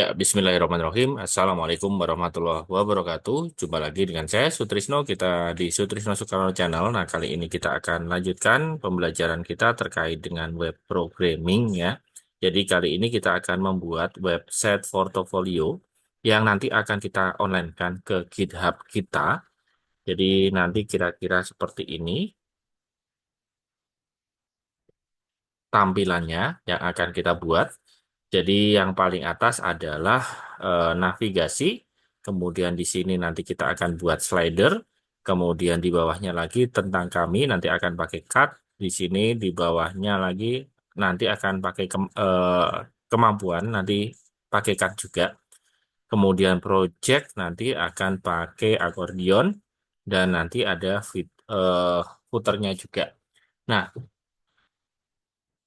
Ya, Bismillahirrahmanirrahim. Assalamualaikum warahmatullahi wabarakatuh. Jumpa lagi dengan saya, Sutrisno. Kita di Sutrisno Soekarno Channel. Nah, kali ini kita akan lanjutkan pembelajaran kita terkait dengan web programming ya. Jadi, kali ini kita akan membuat website portofolio yang nanti akan kita online-kan ke GitHub kita. Jadi, nanti kira-kira seperti ini tampilannya yang akan kita buat. Jadi yang paling atas adalah navigasi, kemudian di sini nanti kita akan buat slider, kemudian di bawahnya lagi tentang kami nanti akan pakai cut, di sini di bawahnya lagi nanti akan pakai kemampuan, nanti pakai cut juga. Kemudian project nanti akan pakai akcordion dan nanti ada footernya juga. Nah,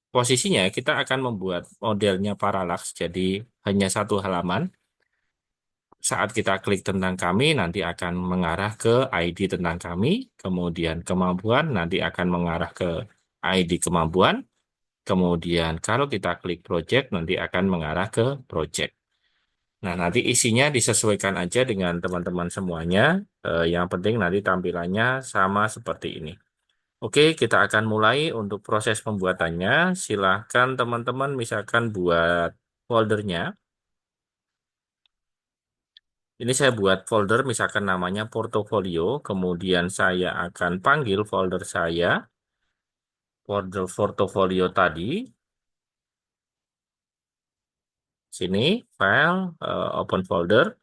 posisinya kita akan membuat modelnya parallax, jadi hanya satu halaman. Saat kita klik tentang kami, nanti akan mengarah ke ID tentang kami, kemudian kemampuan nanti akan mengarah ke ID kemampuan, kemudian kalau kita klik project, nanti akan mengarah ke project. Nah, nanti isinya disesuaikan aja dengan teman-teman semuanya. Yang penting nanti tampilannya sama seperti ini. Oke, kita akan mulai untuk proses pembuatannya. Silahkan teman-teman misalkan buat foldernya. Ini saya buat folder misalkan namanya portofolio. Kemudian saya akan panggil folder saya, folder portofolio tadi. Sini, file, open folder.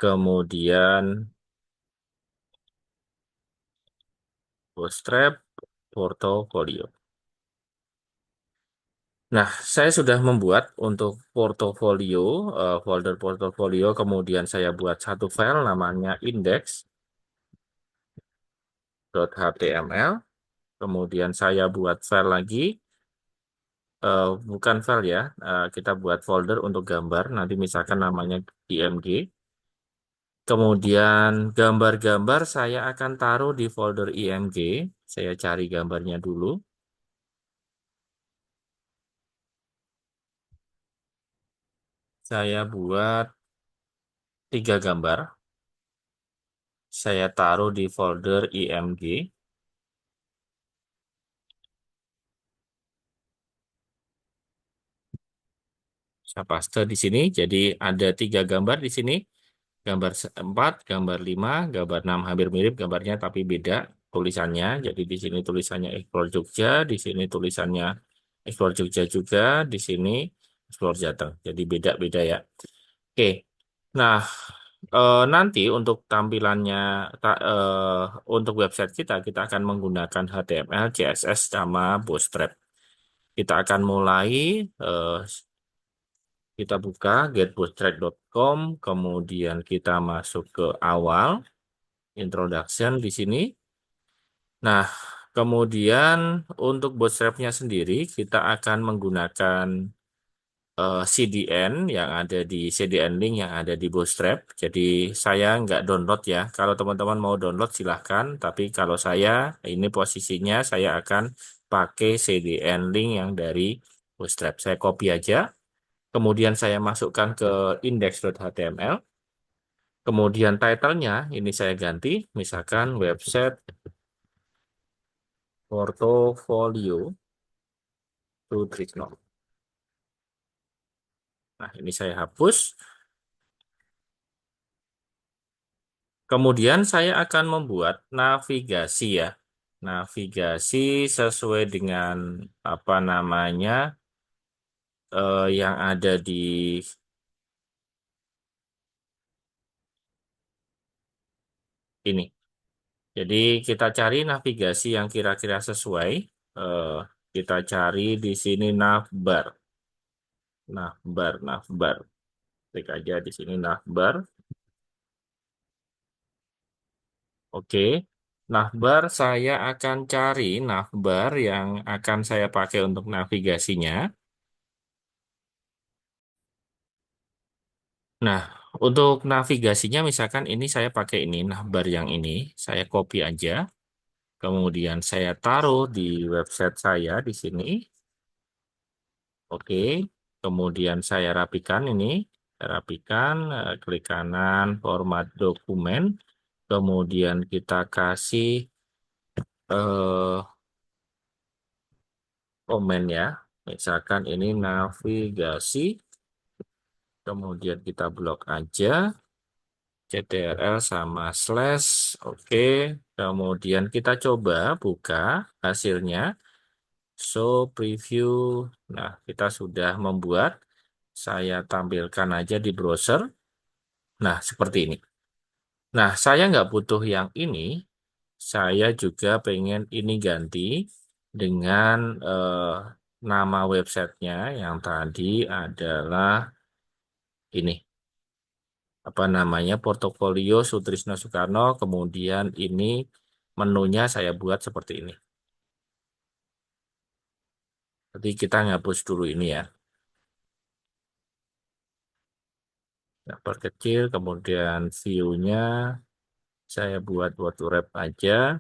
Kemudian bootstrap portofolio. Nah, saya sudah membuat untuk portofolio, folder portofolio, kemudian saya buat satu file namanya index.html, kemudian saya buat file lagi, bukan file ya, kita buat folder untuk gambar, nanti misalkan namanya img, kemudian gambar-gambar saya akan taruh di folder img, saya cari gambarnya dulu, saya buat 3 gambar, saya taruh di folder img. Saya paste di sini, jadi ada 3 gambar di sini, gambar 4, gambar 5, gambar 6 hampir mirip gambarnya tapi beda tulisannya. Jadi di sini tulisannya Explore Jogja, di sini tulisannya Explore Jogja juga, di sini Explore Jateng. Jadi beda-beda ya. Oke, nah nanti untuk tampilannya, untuk website kita akan menggunakan HTML, CSS, sama Bootstrap. Kita akan mulai. eh, Kita buka getbootstrap.com, kemudian kita masuk ke awal, introduction di sini. Nah, kemudian untuk bootstrapnya sendiri, kita akan menggunakan CDN yang ada di CDN link yang ada di Bootstrap. Jadi saya nggak download ya. Kalau teman-teman mau download silahkan. Tapi kalau saya, ini posisinya saya akan pakai CDN link yang dari Bootstrap. Saya copy aja. Kemudian saya masukkan ke index.html. Kemudian title-nya ini saya ganti, misalkan website portofolio to Trisno. Nah, ini saya hapus. Kemudian saya akan membuat navigasi ya. Navigasi sesuai dengan apa namanya yang ada di ini. Jadi kita cari navigasi yang kira-kira sesuai. Eh, kita cari di sini navbar. Navbar. Klik aja di sini navbar. Oke. Navbar saya akan cari navbar yang akan saya pakai untuk navigasinya. Nah, untuk navigasinya misalkan ini saya pakai ini navbar yang ini, saya copy aja. Kemudian saya taruh di website saya di sini. Oke. Kemudian saya rapikan ini. Saya rapikan, klik kanan, format dokumen, kemudian kita kasih eh, komen ya. Misalkan ini navigasi, kemudian kita blok aja, CTRL sama slash, oke. Kemudian kita coba buka hasilnya, show preview. Nah, kita sudah membuat, saya tampilkan aja di browser. Nah, seperti ini. Nah, saya nggak butuh yang ini. Saya juga pengen ini ganti dengan nama websitenya yang tadi adalah ini. Apa namanya? Portofolio Sutrisno Soekarno. Kemudian ini menunya saya buat seperti ini. Jadi kita ngapus dulu ini ya. Nah, perkecil, kemudian view-nya saya buat word wrap aja.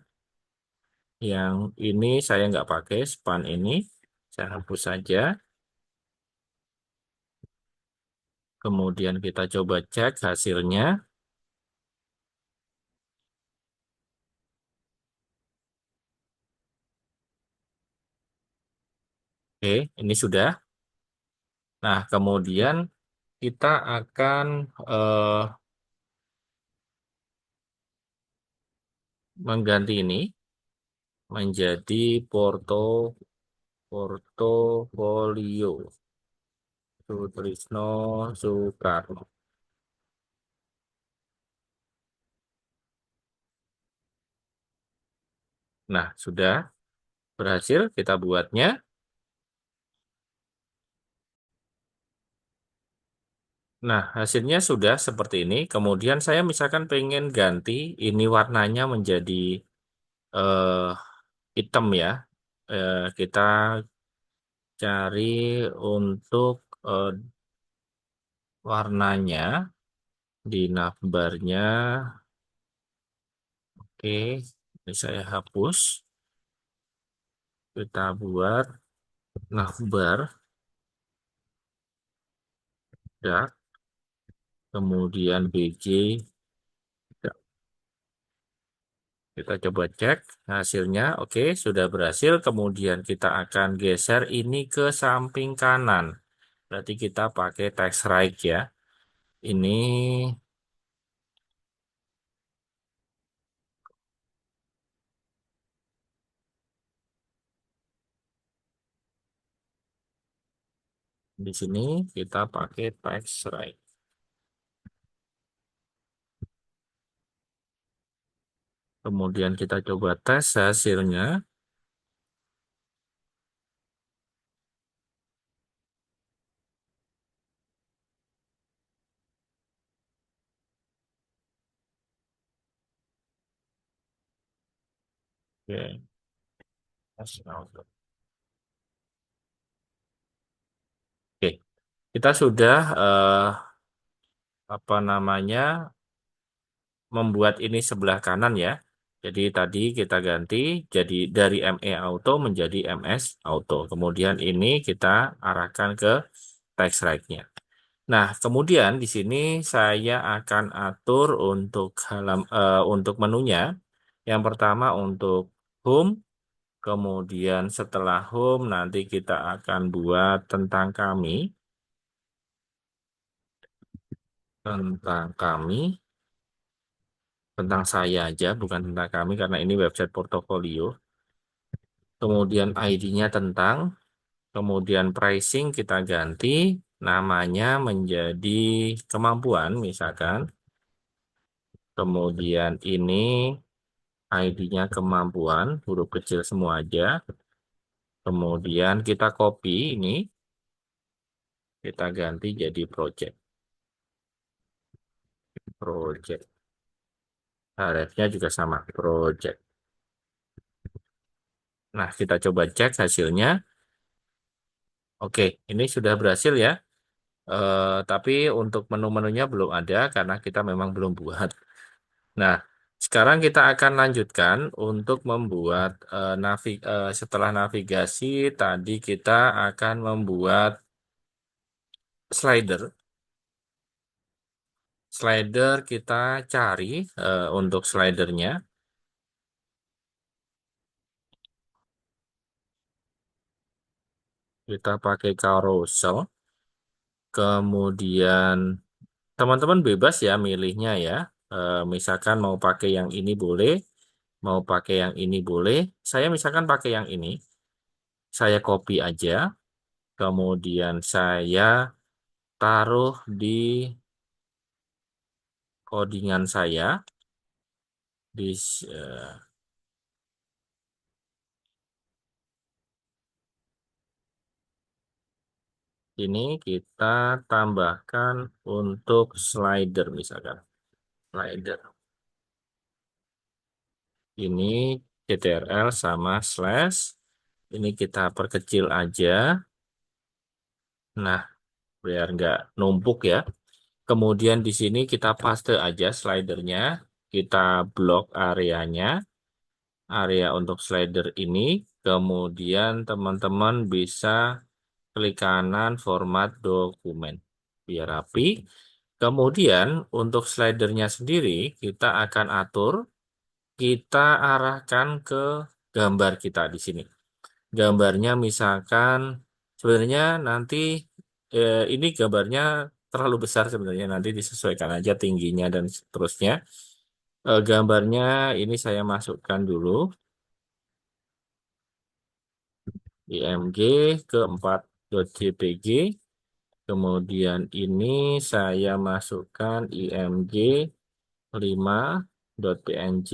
Yang ini saya nggak pakai, span ini. Saya hapus saja. Kemudian kita coba cek hasilnya. Oke, ini sudah. Nah, kemudian kita akan eh, mengganti ini menjadi portofolio Sutrisno Soekarno. Nah, sudah berhasil kita buatnya. Nah, hasilnya sudah seperti ini. Kemudian saya misalkan pengen ganti ini warnanya menjadi eh, hitam ya. Kita cari untuk warnanya di navbarnya. Oke, ini saya hapus. Kita buat navbar dark, kemudian BG. Kita coba cek hasilnya. Oke, sudah berhasil. Kemudian kita akan geser ini ke samping kanan. Berarti kita pakai text right ya. Ini di sini kita pakai text right. Kemudian kita coba tes hasilnya. Oke, Oke, kita sudah apa namanya membuat ini sebelah kanan ya. Jadi tadi kita ganti jadi dari ME Auto menjadi MS Auto. Kemudian ini kita arahkan ke text right-nya. Nah, kemudian di sini saya akan atur untuk untuk menunya. Yang pertama untuk home, kemudian setelah home nanti kita akan buat tentang kami, tentang saya aja, bukan tentang kami karena ini website portofolio. Kemudian ID-nya tentang, kemudian pricing kita ganti, namanya menjadi kemampuan misalkan. Kemudian ini ID-nya kemampuan, huruf kecil semua aja. Kemudian kita copy ini, kita ganti jadi project. Project. Href-nya juga sama, project. Nah, kita coba cek hasilnya. Oke, ini sudah berhasil ya. Tapi untuk menu-menunya belum ada karena kita memang belum buat. Nah, sekarang kita akan lanjutkan untuk membuat setelah navigasi tadi kita akan membuat slider. Slider kita cari untuk slidernya. Kita pakai carousel. Kemudian teman-teman bebas ya milihnya ya. Misalkan mau pakai yang ini boleh, mau pakai yang ini boleh. Saya misalkan pakai yang ini. Saya copy aja. Kemudian saya taruh di codingan saya. Di sini kita tambahkan untuk slider misalkan. Slider. Ini CTRL sama slash. Ini kita perkecil aja. Nah, biar nggak numpuk ya. Kemudian di sini kita paste aja slidernya. Kita blok areanya. Area untuk slider ini. Kemudian teman-teman bisa klik kanan format dokumen. Biar rapi. Kemudian untuk slidernya sendiri kita akan atur. Kita arahkan ke gambar kita di sini. Gambarnya misalkan sebenarnya nanti ini gambarnya terlalu besar sebenarnya nanti disesuaikan aja tingginya dan seterusnya. Gambarnya ini saya masukkan dulu IMG ke 4.jpg. Kemudian ini saya masukkan IMG 5.png.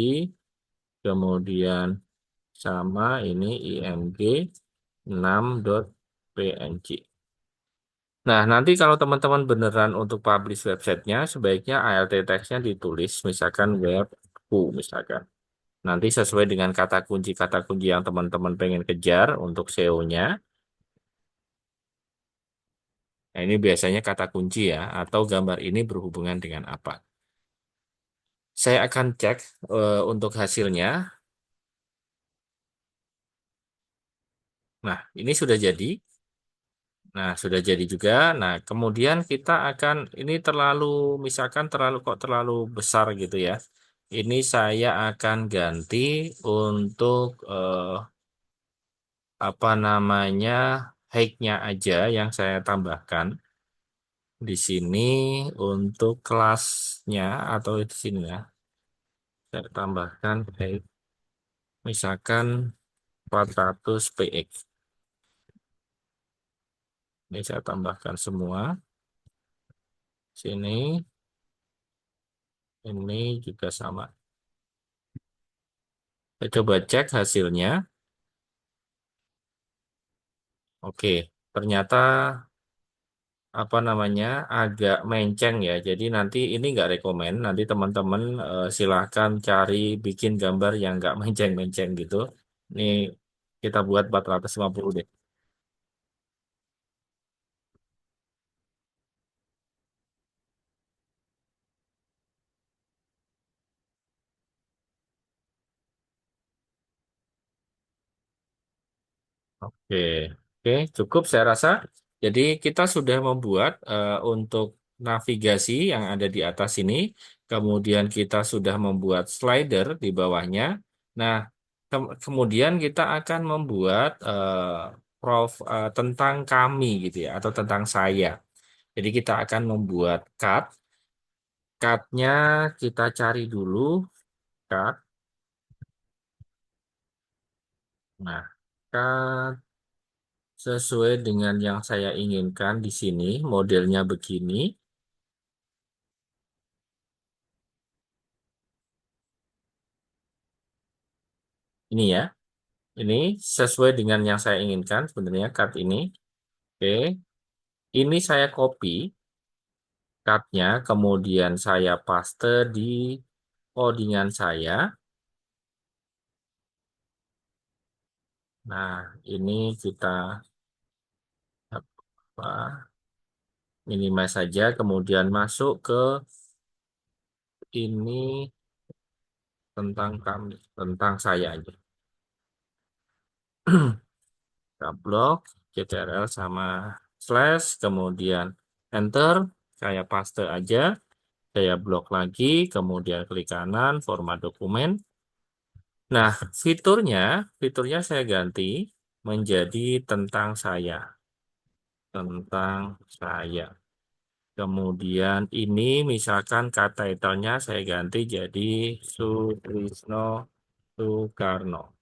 Kemudian sama ini IMG 6.png. Nah, nanti kalau teman-teman beneran untuk publish websitenya, sebaiknya ALT text-nya ditulis, misalkan webku, misalkan. Nanti sesuai dengan kata kunci yang teman-teman pengen kejar untuk SEO-nya. Nah, ini biasanya kata kunci ya, atau gambar ini berhubungan dengan apa. Saya akan cek untuk hasilnya. Nah, ini sudah jadi. Nah, sudah jadi juga. Nah, kemudian kita akan, ini terlalu, misalkan terlalu besar gitu ya. Ini saya akan ganti untuk apa namanya height-nya aja yang saya tambahkan di sini untuk kelasnya atau di sini ya. Saya tambahkan height misalkan 400 px. Ini saya tambahkan semua. Sini ini juga sama. Saya coba cek hasilnya. Oke, ternyata apa namanya agak menceng ya. Jadi nanti ini nggak rekomen. Nanti teman-teman silahkan cari bikin gambar yang nggak menceng-menceng gitu. Ini kita buat 450 deh. Oke, oke, cukup saya rasa. Jadi kita sudah membuat untuk navigasi yang ada di atas ini, kemudian kita sudah membuat slider di bawahnya. Nah, kemudian kita akan membuat tentang kami gitu ya, atau tentang saya. Jadi kita akan membuat cut. Cut-nya kita cari dulu cut. Nah, cut sesuai dengan yang saya inginkan di sini, modelnya begini. Ini ya, ini sesuai dengan yang saya inginkan sebenarnya cut ini. Oke, ini saya copy cutnya, kemudian saya paste di codingan saya. Nah, ini kita apa, minimize saja, kemudian masuk ke ini tentang kami, tentang saya aja. Kita blok, CTRL sama slash, kemudian enter, saya paste aja. Saya blok lagi, kemudian klik kanan, format dokumen. Nah, fiturnya saya ganti menjadi tentang saya, tentang saya. Kemudian ini misalkan kata title-nya saya ganti jadi Sutrisno Soekarno.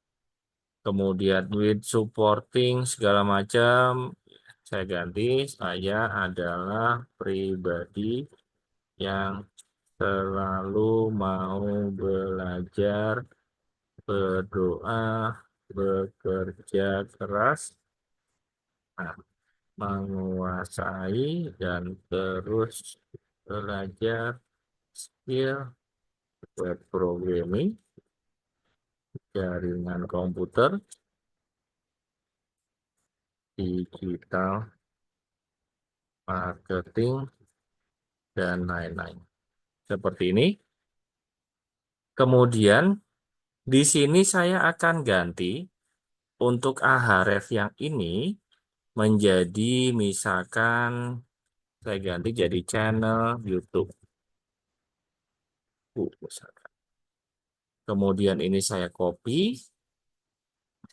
Kemudian with supporting segala macam saya ganti saya adalah pribadi yang selalu mau belajar, berdoa, bekerja keras, nah, menguasai dan terus belajar skill web programming, jaringan komputer, digital marketing, dan lain-lain. Seperti ini. Kemudian di sini saya akan ganti untuk Ahref yang ini menjadi misalkan saya ganti jadi channel YouTube. Misalkan. Kemudian ini saya copy,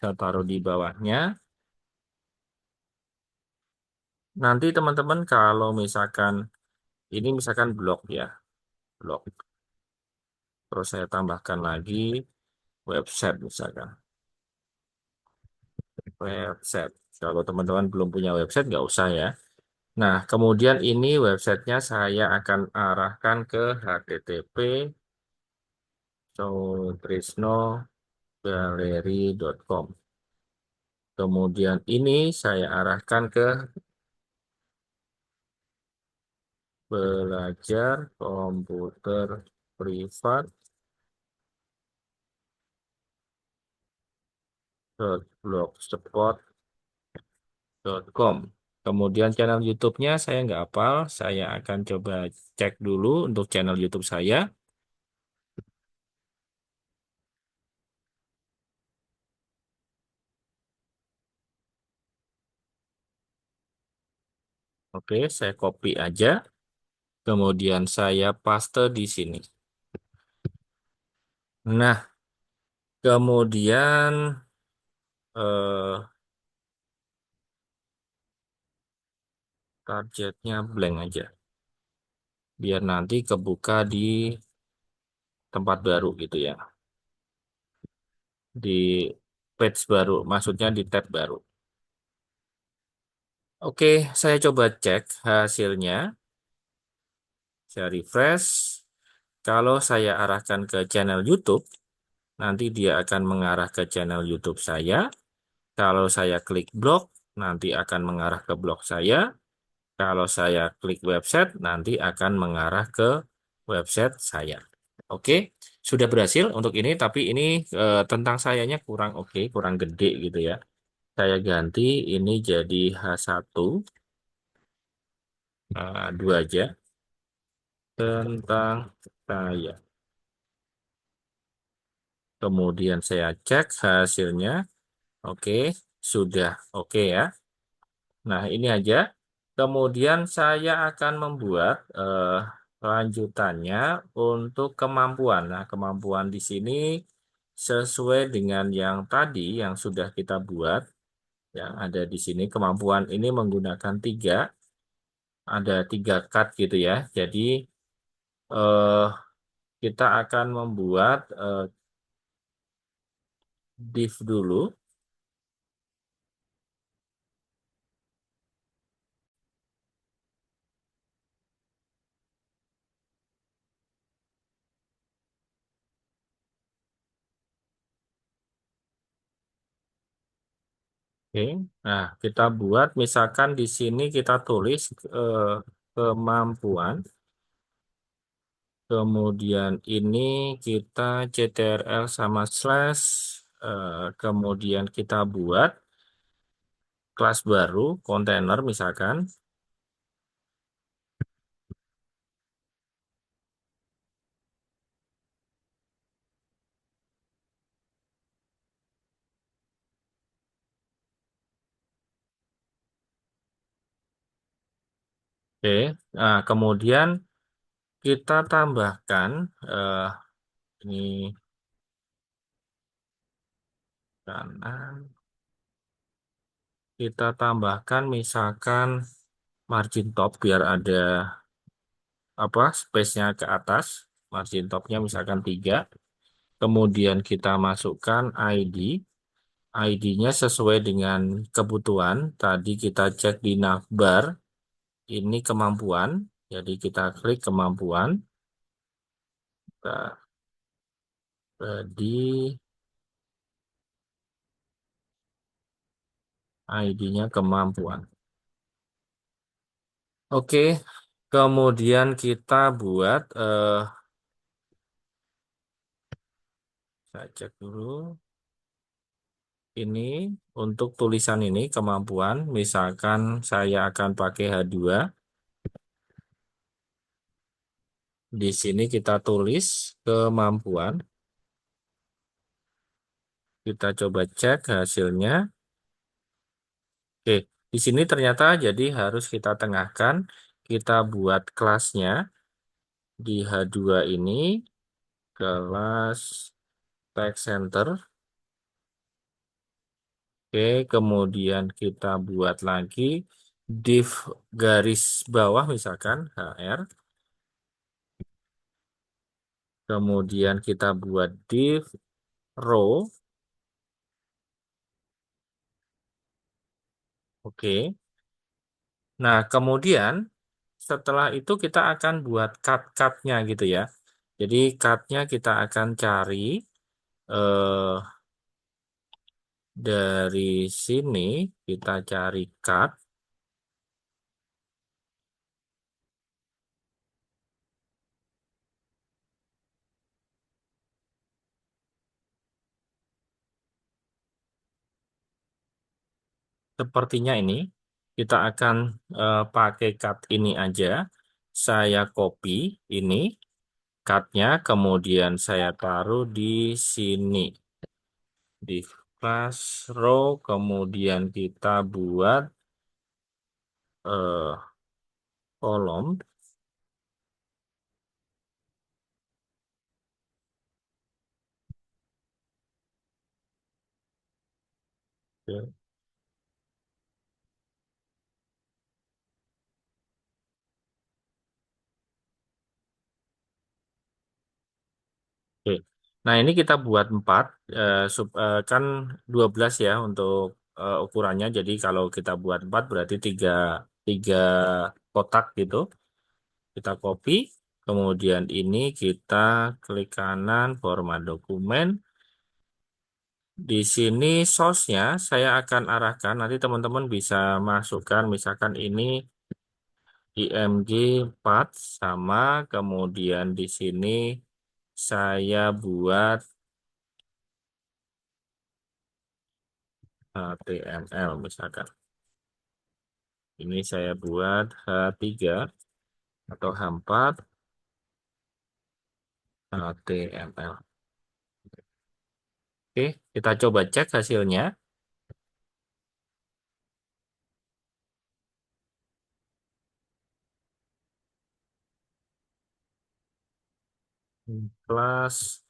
saya taruh di bawahnya. Nanti teman-teman kalau misalkan ini misalkan blog ya, blog. Terus saya tambahkan lagi website misalkan. Website. Kalau teman-teman belum punya website nggak usah ya. Nah, kemudian ini websitenya saya akan arahkan ke http sutrisnogaleri.com. Kemudian ini saya arahkan ke belajar komputer privat.blogspot.com. Kemudian channel YouTube-nya saya nggak hafal, saya akan coba cek dulu untuk channel YouTube saya. Oke, saya copy aja. Kemudian saya paste di sini. Nah, kemudian eh, targetnya blank aja. Biar nanti kebuka di tempat baru gitu ya. Di page baru, maksudnya di tab baru. Oke, saya coba cek hasilnya. Saya refresh. Kalau saya arahkan ke channel YouTube, nanti dia akan mengarah ke channel YouTube saya. Kalau saya klik blog, nanti akan mengarah ke blog saya. Kalau saya klik website, nanti akan mengarah ke website saya. Oke, sudah berhasil untuk ini, tapi ini tentang sayanya kurang oke, kurang gede gitu ya. Saya ganti ini jadi H1, dua aja, tentang saya. Kemudian saya cek hasilnya, oke, sudah oke ya. Nah, ini aja. Kemudian saya akan membuat lanjutannya untuk kemampuan. Nah, kemampuan di sini sesuai dengan yang tadi yang sudah kita buat, yang ada di sini. Kemampuan ini menggunakan ada tiga cut gitu ya. Jadi eh, kita akan membuat div dulu. Oke. Nah, kita buat misalkan di sini kita tulis eh, kemampuan. Kemudian ini kita CTRL sama slash. Kemudian kita buat kelas baru, kontainer misalkan. Oke. Nah, kemudian kita tambahkan ini kanan. Kita tambahkan misalkan margin top biar ada apa space-nya ke atas. Margin topnya misalkan 3. Kemudian kita masukkan ID. ID-nya sesuai dengan kebutuhan. Tadi kita cek di navbar. Ini kemampuan. Jadi kita klik kemampuan. Nah, Jadi ID-nya kemampuan. Oke, kemudian kita buat, saya cek dulu. Ini untuk tulisan ini kemampuan. Misalkan saya akan pakai H2. Di sini kita tulis kemampuan. Kita coba cek hasilnya. Oke, di sini ternyata jadi harus kita tengahkan. Kita buat kelasnya di H2 ini kelas text center. Oke, kemudian kita buat lagi div garis bawah misalkan HR. Kemudian kita buat div row. Oke. Nah, kemudian setelah itu kita akan buat cut-cutnya gitu ya. Jadi cut-nya kita akan cari eh, dari sini kita cari cut. Sepertinya ini kita akan pakai cut ini aja. Saya copy ini cut-nya, kemudian saya taruh di sini di class row, kemudian kita buat eh, kolom. Oke. Oke. Nah, ini kita buat 4, kan 12 ya untuk ukurannya. Jadi kalau kita buat 4 berarti tiga kotak gitu. Kita copy. Kemudian ini kita klik kanan, format dokumen. Di sini source-nya saya akan arahkan. Nanti teman-teman bisa masukkan misalkan ini IMG 4 sama. Kemudian di sini saya buat HTML misalkan. Ini saya buat H3 atau H4 HTML. Oke, kita coba cek hasilnya. Plus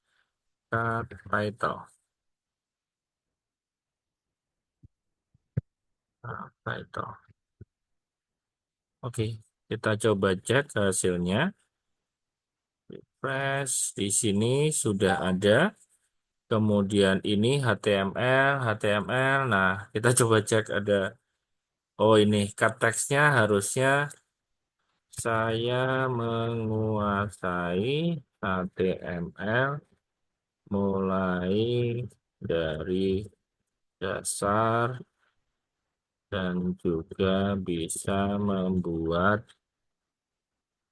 cut title. Title. Oke, kita coba cek hasilnya. Refresh di sini sudah ada. Kemudian ini HTML, HTML. Nah, kita coba cek ada. Oh, ini cut text-nya harusnya saya menguasai HTML mulai dari dasar dan juga bisa membuat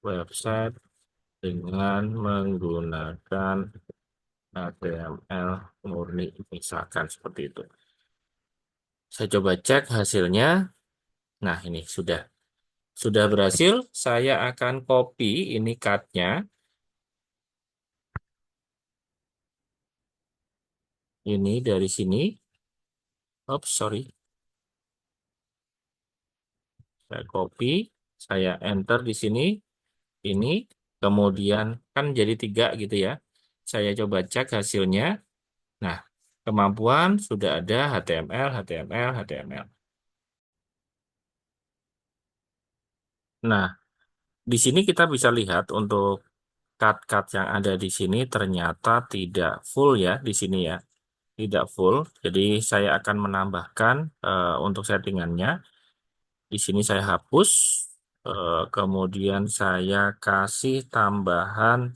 website dengan menggunakan HTML murni, misalkan seperti itu. Saya coba cek hasilnya. Nah, ini sudah berhasil. Saya akan copy ini cut-nya. Ini dari sini. Oops, sorry. Saya copy. Saya enter di sini. Ini. Kemudian kan jadi tiga gitu ya. Saya coba cek hasilnya. Nah, kemampuan sudah ada HTML, HTML, HTML. Nah, di sini kita bisa lihat untuk cut-cut yang ada di sini ternyata tidak full ya di sini ya. Tidak full. Jadi saya akan menambahkan untuk settingannya. Di sini saya hapus. Kemudian saya kasih tambahan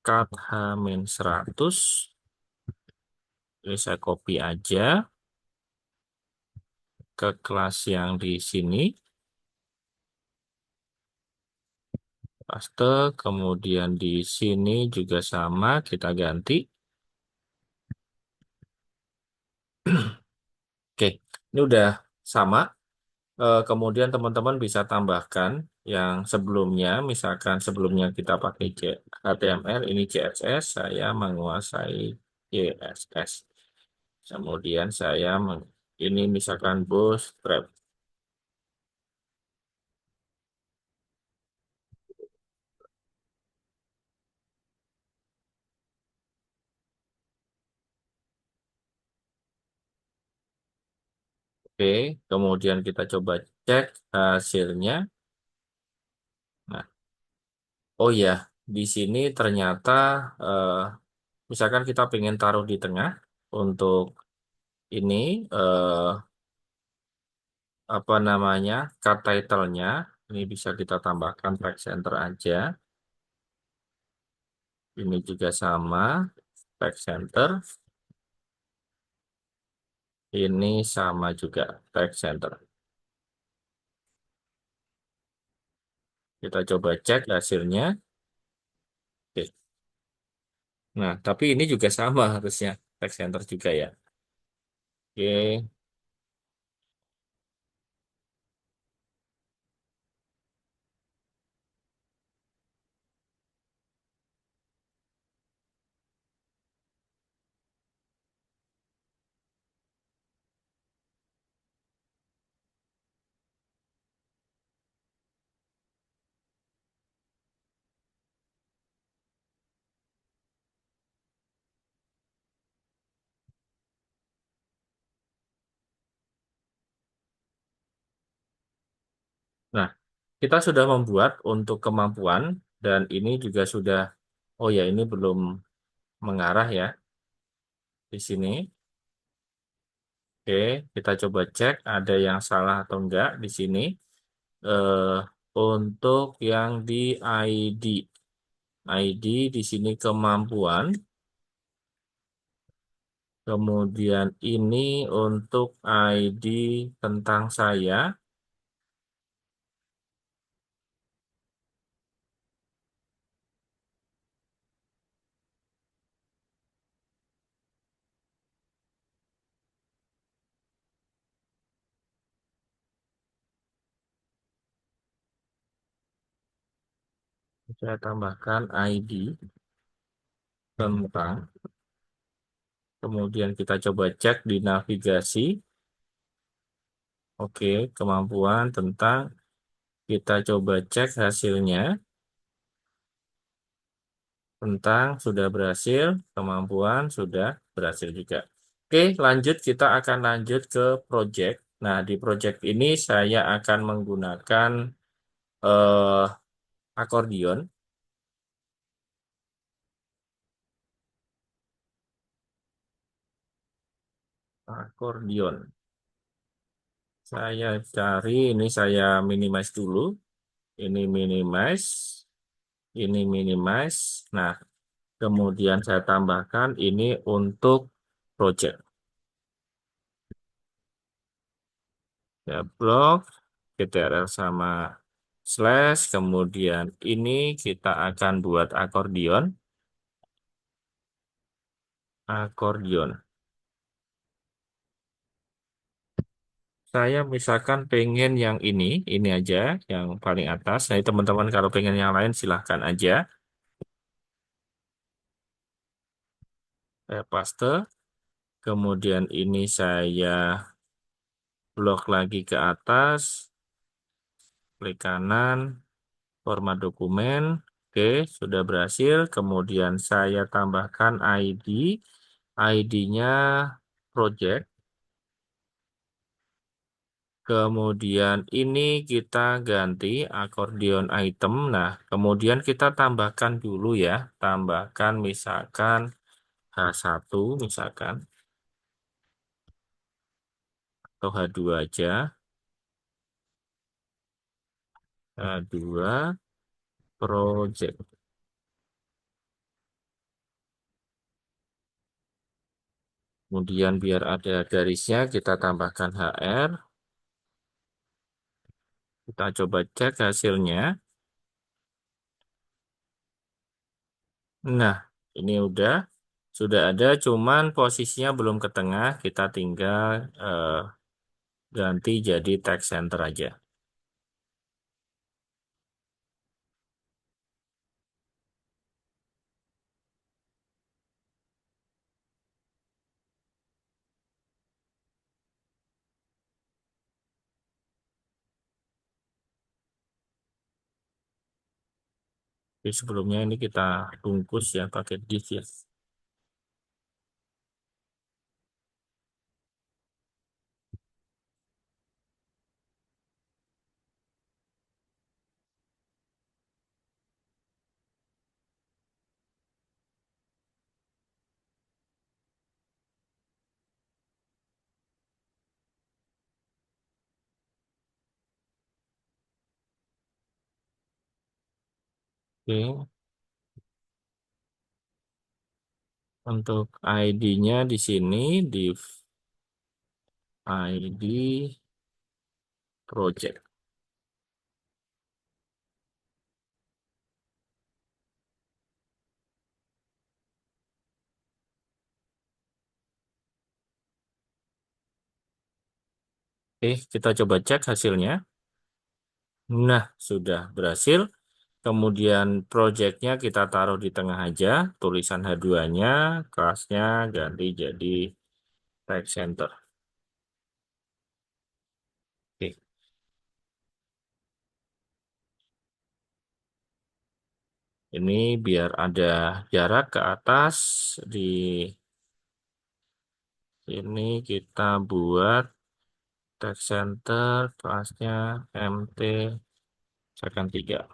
cut H-100. Ini saya copy aja ke kelas yang di sini. Paste, kemudian di sini juga sama, kita ganti. Oke, ini udah sama. Kemudian teman-teman bisa tambahkan yang sebelumnya, misalkan sebelumnya kita pakai HTML, ini CSS, saya menguasai CSS. Kemudian saya ini misalkan Bootstrap. Oke, kemudian kita coba cek hasilnya. Nah, oh ya, di sini ternyata eh, misalkan kita pengen taruh di tengah untuk ini eh, apa namanya cut title-nya ini bisa kita tambahkan tag center aja. Ini juga sama tag center. Ini sama juga tag center. Kita coba cek hasilnya. Oke. Nah, tapi ini juga sama harusnya tag center juga ya. Oke. Nah, kita sudah membuat untuk kemampuan dan ini juga sudah, oh ya ini belum mengarah ya di sini. Oke, kita coba cek ada yang salah atau enggak di sini. Eh, untuk yang di ID, ID di sini kemampuan. Kemudian ini untuk ID tentang saya. Saya tambahkan ID tentang. Kemudian kita coba cek di navigasi. Oke, kemampuan tentang. Kita coba cek hasilnya. Tentang sudah berhasil, kemampuan sudah berhasil juga. Oke, lanjut kita akan lanjut ke project. Nah, di project ini saya akan menggunakan eh, akordion. Akordion. Saya cari, ini saya minimize dulu. Ini minimize, ini minimize. Nah, kemudian saya tambahkan ini untuk project. Ya, blok, ctrl sama slash, kemudian ini kita akan buat akordion. Akordion. Saya misalkan pengen yang ini aja, yang paling atas. Nah, teman-teman kalau pengen yang lain silahkan aja. Saya paste. Kemudian ini saya blok lagi ke atas, klik kanan, format dokumen. Oke, sudah berhasil. Kemudian saya tambahkan ID. ID-nya project. Kemudian ini kita ganti akordeon item. Nah, kemudian kita tambahkan dulu ya. Tambahkan misalkan H1 misalkan. Atau H2 aja. H2 project. Kemudian biar ada garisnya kita tambahkan HR. Kita coba cek hasilnya. Nah, ini sudah ada, cuman posisinya belum ke tengah. Kita tinggal ganti jadi text center aja. Jadi sebelumnya ini kita bungkus ya pakai div ya. Oke, untuk ID-nya di sini div ID project. Oke, kita coba cek hasilnya. Nah, sudah berhasil. Kemudian projectnya kita taruh di tengah aja. Tulisan H2-nya, kelasnya ganti jadi text center. Oke, ini biar ada jarak ke atas. Di sini kita buat text center, kelasnya MT, misalkan 3.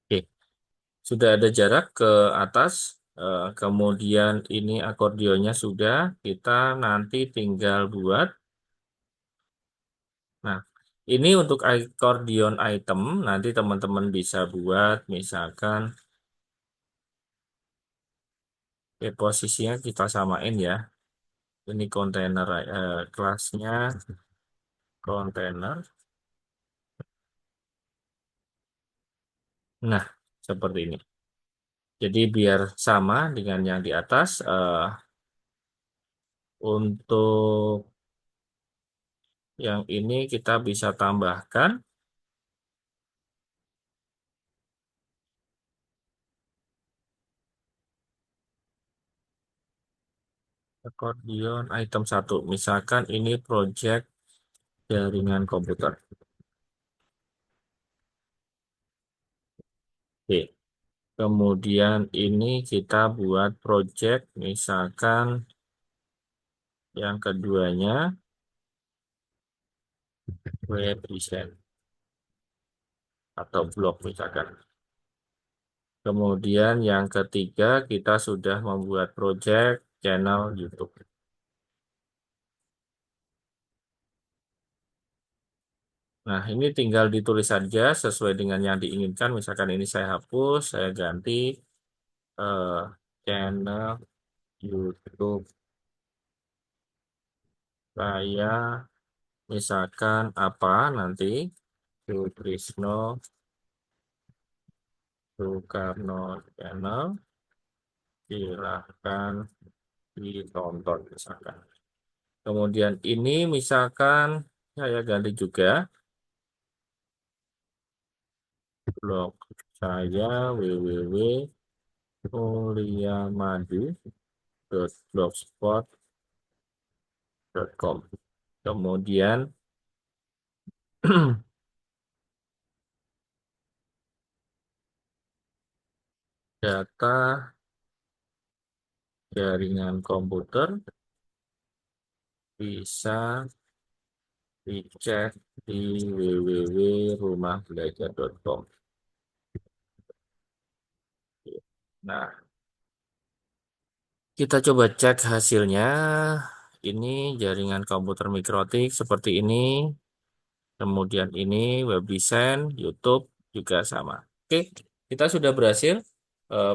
Oke, sudah ada jarak ke atas. Kemudian ini akordionnya sudah. Kita nanti tinggal buat. Nah, ini untuk akordion item. Nanti teman-teman bisa buat misalkan posisinya kita samain ya. Ini kontainer kelasnya kontainer. Nah, seperti ini. Jadi biar sama dengan yang di atas. Untuk yang ini kita bisa tambahkan akordion item 1. Misalkan ini project jaringan komputer. Oke. Kemudian ini kita buat project misalkan yang keduanya web design atau blog misalkan. Kemudian yang ketiga kita sudah membuat project channel YouTube. Nah, ini tinggal ditulis saja sesuai dengan yang diinginkan. Misalkan ini saya hapus, saya ganti eh, channel YouTube saya, misalkan apa nanti Sutrisno Soekarno Channel, silahkan ditonton misalkan. Kemudian ini misalkan saya ganti juga blog saya www.kuliahmadu.blogspot.com. Kemudian Data jaringan komputer bisa dicek di www.rumahnbelajar.com. Nah, kita coba cek hasilnya. Ini jaringan komputer mikrotik seperti ini. Kemudian ini web design, YouTube juga sama. Oke, kita sudah berhasil.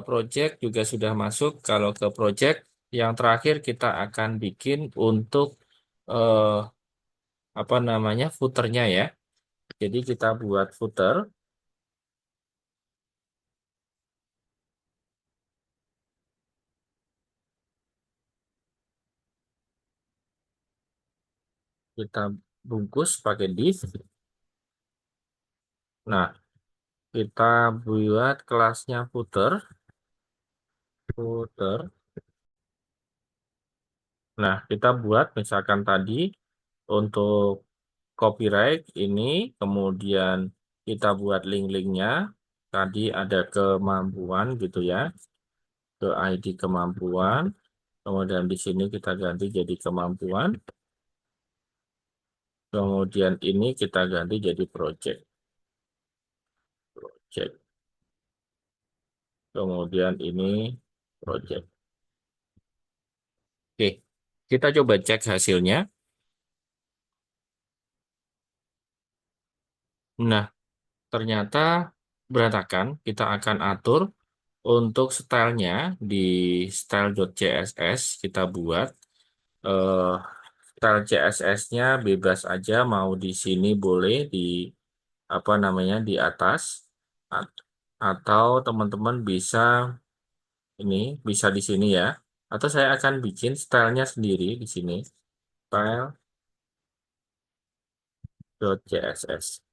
Project juga sudah masuk. Kalau ke project yang terakhir kita akan bikin untuk eh, apa namanya footernya ya. Jadi kita buat footer. Kita bungkus pakai div. Nah, kita buat kelasnya footer. Footer. Nah, kita buat misalkan tadi untuk copyright ini, kemudian kita buat link-linknya. Tadi ada kemampuan gitu ya, ke ID kemampuan. Kemudian di sini kita ganti jadi kemampuan. Kemudian ini kita ganti jadi project. Project. Kemudian ini project. Oke, kita coba cek hasilnya. Nah, ternyata berantakan. Kita akan atur untuk stylenya di style.css kita buat. eh Style CSS-nya bebas aja, mau di sini boleh di apa namanya di atas. At- atau teman-teman bisa ini bisa di sini ya. Atau saya akan bikin stylenya sendiri di sini. Style.css.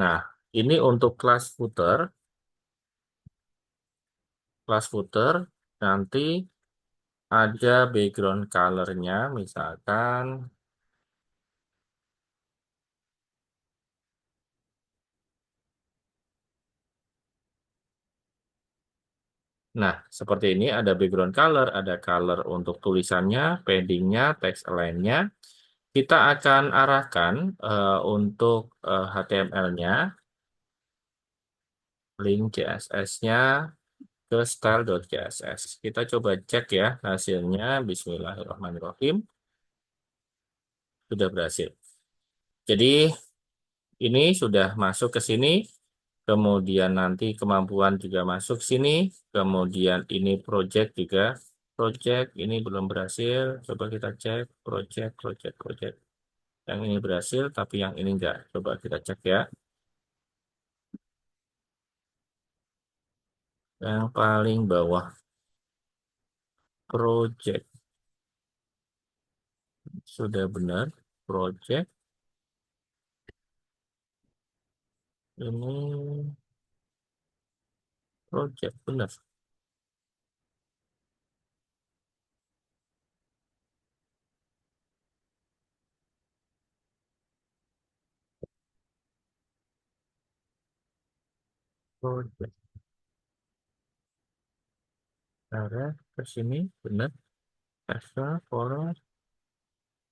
Nah, ini untuk kelas footer nanti ada background color-nya misalkan. Nah, seperti ini ada background color, ada color untuk tulisannya, paddingnya, text align-nya. Kita akan arahkan untuk HTML-nya, link CSS-nya ke style.css. Kita coba cek ya hasilnya. Bismillahirrahmanirrahim. Sudah berhasil. Jadi ini sudah masuk ke sini. Kemudian nanti kemampuan juga masuk sini. Kemudian ini project juga. Project ini belum berhasil. Coba kita cek project. Yang ini berhasil, tapi yang ini enggak. Coba kita cek ya. Yang paling bawah project sudah benar. Project ini project benar. Project arah ke sini benar. Extra forward.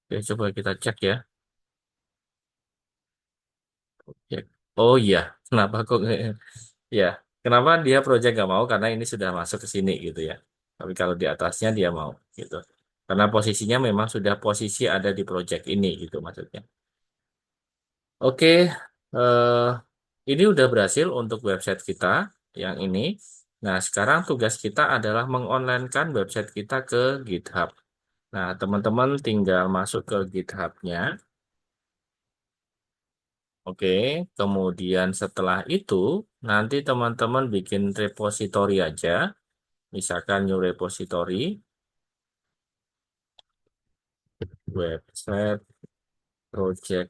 Oke, coba kita cek ya. Cek. Oh iya, kenapa kok ya? Kenapa dia project nggak mau? Karena ini sudah masuk ke sini gitu ya. Tapi kalau di atasnya dia mau gitu. Karena posisinya memang sudah posisi ada di project ini gitu maksudnya. Oke, eh, ini udah berhasil untuk website kita yang ini. Nah, sekarang tugas kita adalah mengonlinekan website kita ke GitHub. Nah, teman-teman tinggal masuk ke GitHub-nya. Oke, kemudian setelah itu nanti teman-teman bikin repository aja. Misalkan new repository, website project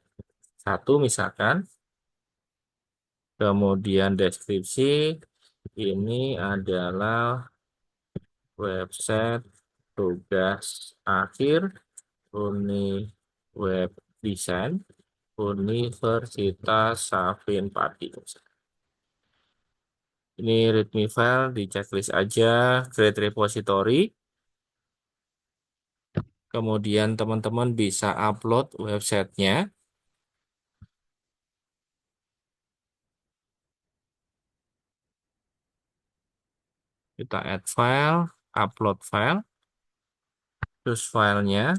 satu misalkan. Kemudian deskripsi, ini adalah website tugas akhir, ini web design. Universitas Savin Pati. Ini readme file di checklist aja, create repository. Kemudian teman-teman bisa upload websitenya. Kita add file, upload file, terus filenya.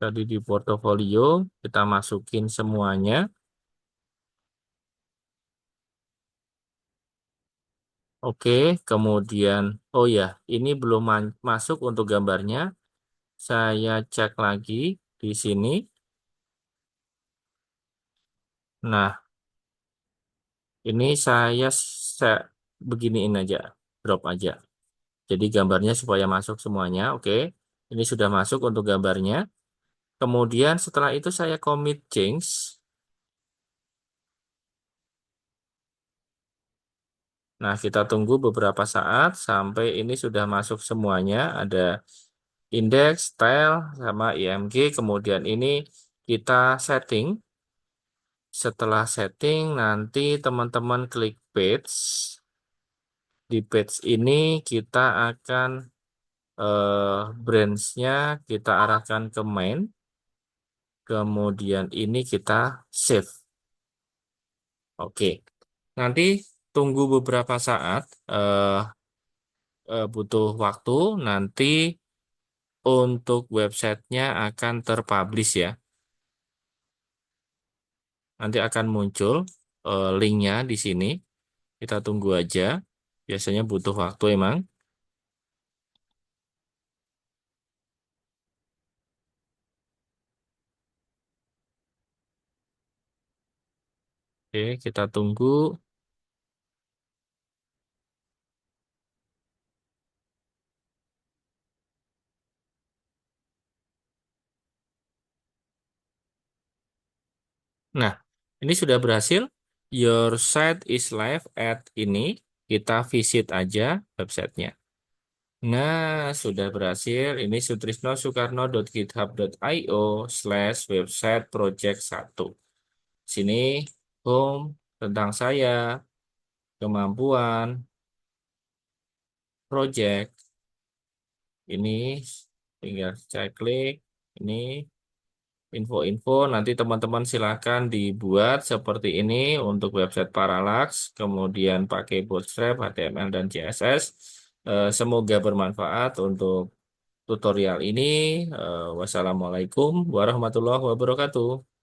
Tadi di portofolio, kita masukin semuanya. Oke, kemudian, oh ya, ini belum masuk untuk gambarnya. Saya cek lagi di sini. Nah, ini saya beginiin aja, drop aja. Jadi gambarnya supaya masuk semuanya, oke. Ini sudah masuk untuk gambarnya. Kemudian setelah itu saya commit change. Nah, kita tunggu beberapa saat sampai ini sudah masuk semuanya. Ada index, style, sama IMG. Kemudian ini kita setting. Setelah setting, nanti teman-teman klik page. Di page ini kita akan branch-nya kita arahkan ke main. Kemudian ini kita save. Oke. Nanti tunggu beberapa saat. Butuh waktu. Nanti untuk websitenya akan terpublish ya. Nanti akan muncul linknya di sini. Kita tunggu aja. Biasanya butuh waktu emang. Oke, kita tunggu. Nah, ini sudah berhasil. Your site is live at ini. Kita visit aja websitenya. Nah, sudah berhasil. Ini sutrisnosoekarno.github.io/website project 1. Sini home tentang saya, kemampuan, project. Ini tinggal saya klik. Ini info-info. Nanti teman-teman silakan dibuat seperti ini untuk website Parallax. Kemudian pakai Bootstrap, HTML, dan CSS. Semoga bermanfaat untuk tutorial ini. Wassalamualaikum warahmatullahi wabarakatuh.